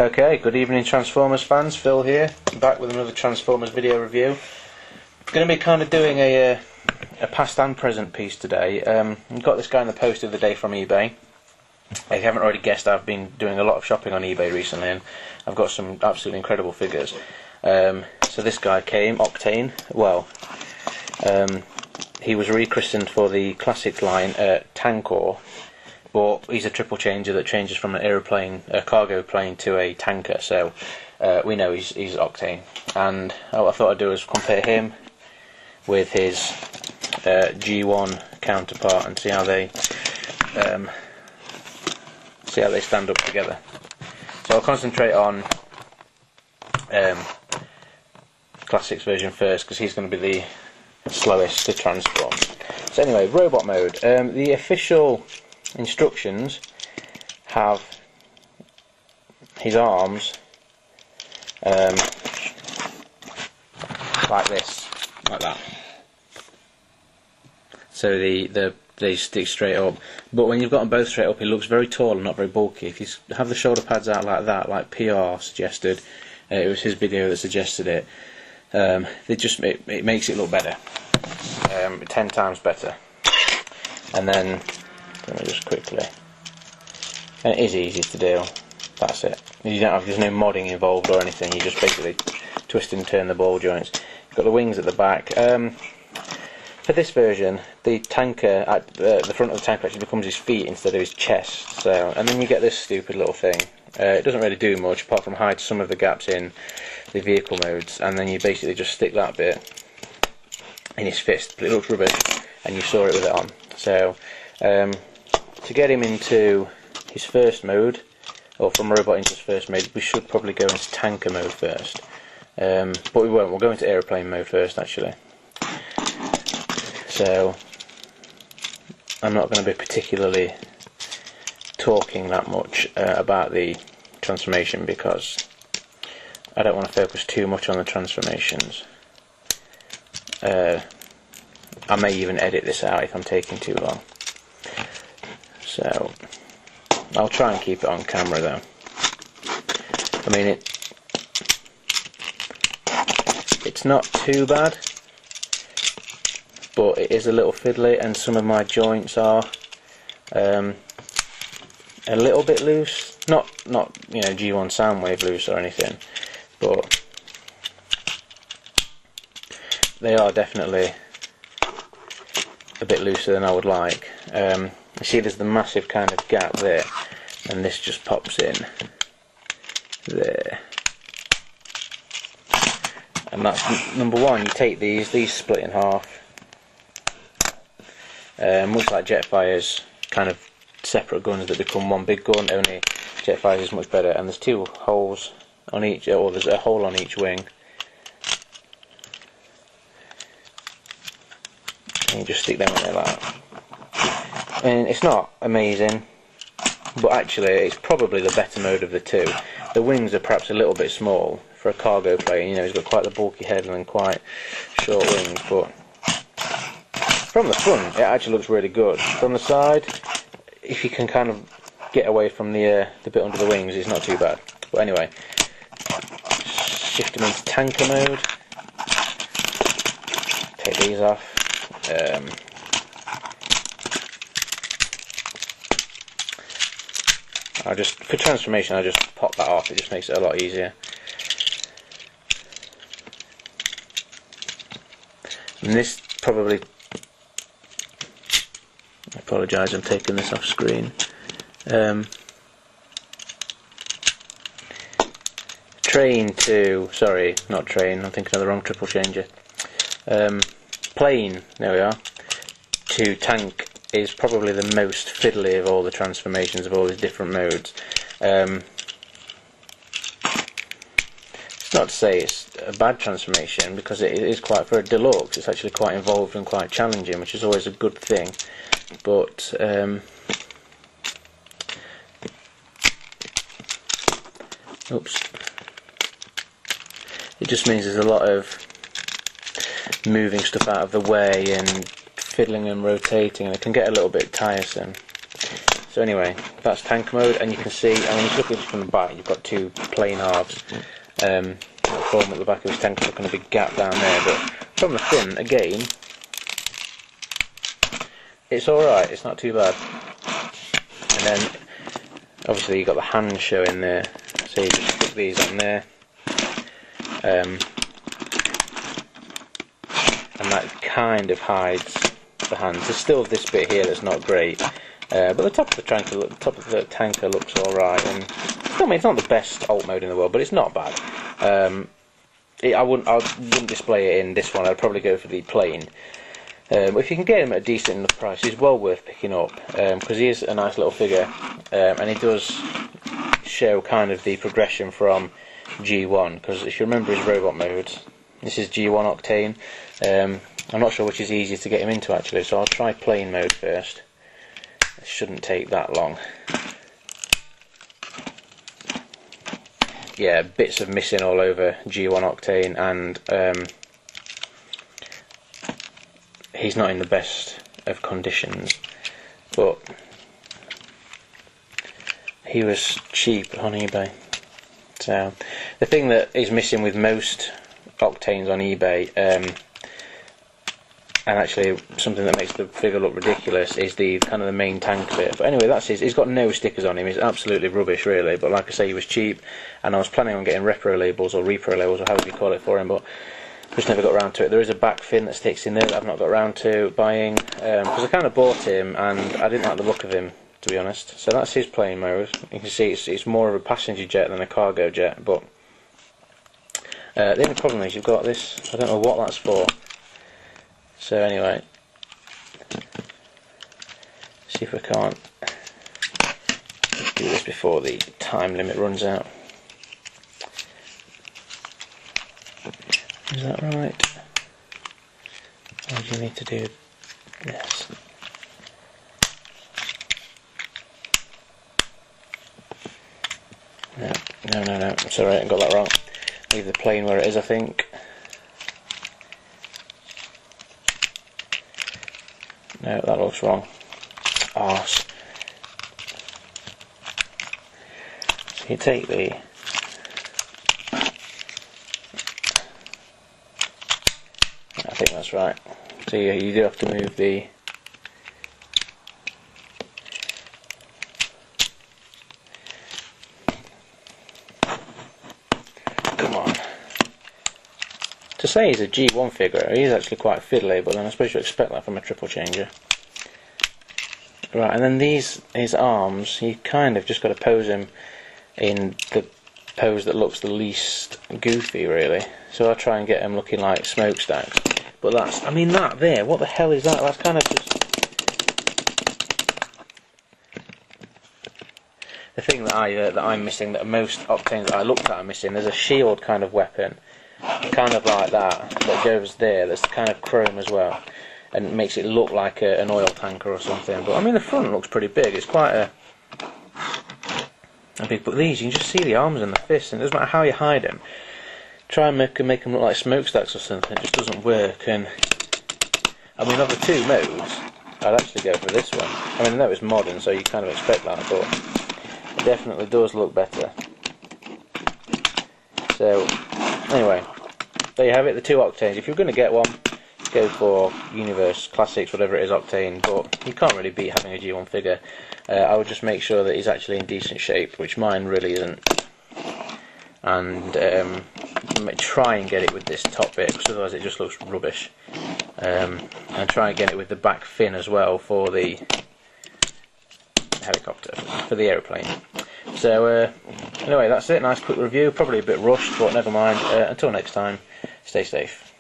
Okay, good evening Transformers fans, Phil here, back with another Transformers video review. I'm going to be kind of doing a past and present piece today. I got this guy in the post the other day from eBay. If you haven't already guessed, I've been doing a lot of shopping on eBay recently and I've got some absolutely incredible figures. So this guy came, Octane, well, he was rechristened for the Classics line Tankor. But he's a triple changer that changes from an aeroplane, a cargo plane, to a tanker. So we know he's Octane. And what I thought I'd do is compare him with his G1 counterpart and see how they stand up together. So I'll concentrate on Classics version first because he's going to be the slowest to transform. So anyway, robot mode. The official instructions have his arms like this, like that. So they stick straight up. But when you've got them both straight up, he looks very tall and not very bulky. If you have the shoulder pads out like that, like PR suggested, it was his video that suggested it. It makes it look better, 10 times better. And then let me just quickly, and it is easy to do. That's it. There's no modding involved or anything. You just basically twist and turn the ball joints. You've got the wings at the back. For this version, the tanker at the front of the tanker actually becomes his feet instead of his chest. So, and then you get this stupid little thing. It doesn't really do much apart from hide some of the gaps in the vehicle modes, and then you basically just stick that bit in his fist. But it looks rubbish, and you saw it with it on. So. To get him into his first mode, or from robot into his first mode, we should probably go into tanker mode first. But we won't, we'll go into aeroplane mode first actually. So, I'm not going to be particularly talking that much about the transformation because I don't want to focus too much on the transformations. I may even edit this out if I'm taking too long. So, I'll try and keep it on camera though. I mean, it's not too bad, but it is a little fiddly, and some of my joints are a little bit loose. Not you know, G1 Soundwave loose or anything, but they are definitely a bit looser than I would like. You see there's the massive kind of gap there, and this just pops in there. And that's number one. You take these split in half, much like Jetfire's kind of separate guns that become one big gun, only Jetfire's is much better, and there's two holes on each, or there's a hole on each wing. And you just stick them in there like that. And it's not amazing, but actually it's probably the better mode of the two. The wings are perhaps a little bit small for a cargo plane, you know, he's got quite the bulky head and quite short wings, but from the front it actually looks really good. From the side, if you can kind of get away from the bit under the wings, it's not too bad. But anyway, shift them into tanker mode, take these off. For transformation, I just pop that off. It just makes it a lot easier. And this probably, I apologise, I'm taking this off screen. Sorry, not train. I'm thinking of the wrong triple changer. Plane. There we are. To tank is probably the most fiddly of all the transformations of all these different modes. It's not to say it's a bad transformation, because it is quite, for a deluxe, it's actually quite involved and quite challenging, which is always a good thing. But oops, it just means there's a lot of moving stuff out of the way and fiddling and rotating, and it can get a little bit tiresome. So anyway, that's tank mode, and you can see, I mean, if you look at it from the back, you've got two plain halves. Form at the back of his tank, looking a big gap down there, but from the fin, again, it's alright, it's not too bad. And then, obviously you've got the hand showing there, so you just stick these on there. And that kind of hides the hands. There's still this bit here that's not great, but the top of the tanker looks alright. And I mean, it's not the best alt mode in the world, but it's not bad. I wouldn't display it in this one. I'd probably go for the plain. If you can get him at a decent enough price, he's well worth picking up, because he is a nice little figure, and he does show kind of the progression from G1. Because if you remember his robot mode, this is G1 Octane. I'm not sure which is easier to get him into actually, so I'll try plain mode first. It shouldn't take that long. Yeah, bits of missing all over G1 Octane, and he's not in the best of conditions, but he was cheap on eBay. So the thing that is missing with most Octanes on eBay, and actually something that makes the figure look ridiculous, is the kind of the main tank bit. But anyway, that's his. He's got no stickers on him. He's absolutely rubbish, really. But like I say, he was cheap, and I was planning on getting repro labels or repro labels, or however you call it, for him, but just never got around to it. There is a back fin that sticks in there that I've not got around to buying, because I kind of bought him and I didn't like the look of him, to be honest. So that's his plain mode. You can see it's more of a passenger jet than a cargo jet, but the only problem is you've got this. I don't know what that's for. So anyway, see if I can't do this before the time limit runs out. Is that right? Or do you need to do this? No. Sorry, I got that wrong. Leave the plane where it is, I think. No, that looks wrong. Arse. So you take the... I think that's right. So you do have to move the... Come on. To say he's a G1 figure, he's actually quite fiddly, but then I suppose you expect that from a triple changer. Right, and then his arms, you kind of just got to pose him in the pose that looks the least goofy, really. So I'll try and get him looking like smokestacks. But that's, I mean, that there, what the hell is that? That's kind of just... The thing that I'm missing, that most Octanes that I looked at are missing, there's a shield kind of weapon, kind of like that goes there, that's kind of chrome as well, and it makes it look like an oil tanker or something. But I mean, the front looks pretty big. It's quite a big. But these, you can just see the arms and the fists, and it doesn't matter how you hide them. Try and make them look like smokestacks or something. It just doesn't work. And I mean, of the two modes, I'd actually go for this one. I mean, I know it's modern, so you kind of expect that, but it definitely does look better. So anyway, there you have it, the two Octanes. If you're going to get one, go for Universe, Classics, whatever it is, Octane, but you can't really beat having a G1 figure. I would just make sure that he's actually in decent shape, which mine really isn't, and try and get it with this top bit, because otherwise it just looks rubbish, and try and get it with the back fin as well for the helicopter, for the aeroplane. So anyway, that's it. Nice quick review, probably a bit rushed, but never mind. Until next time, stay safe.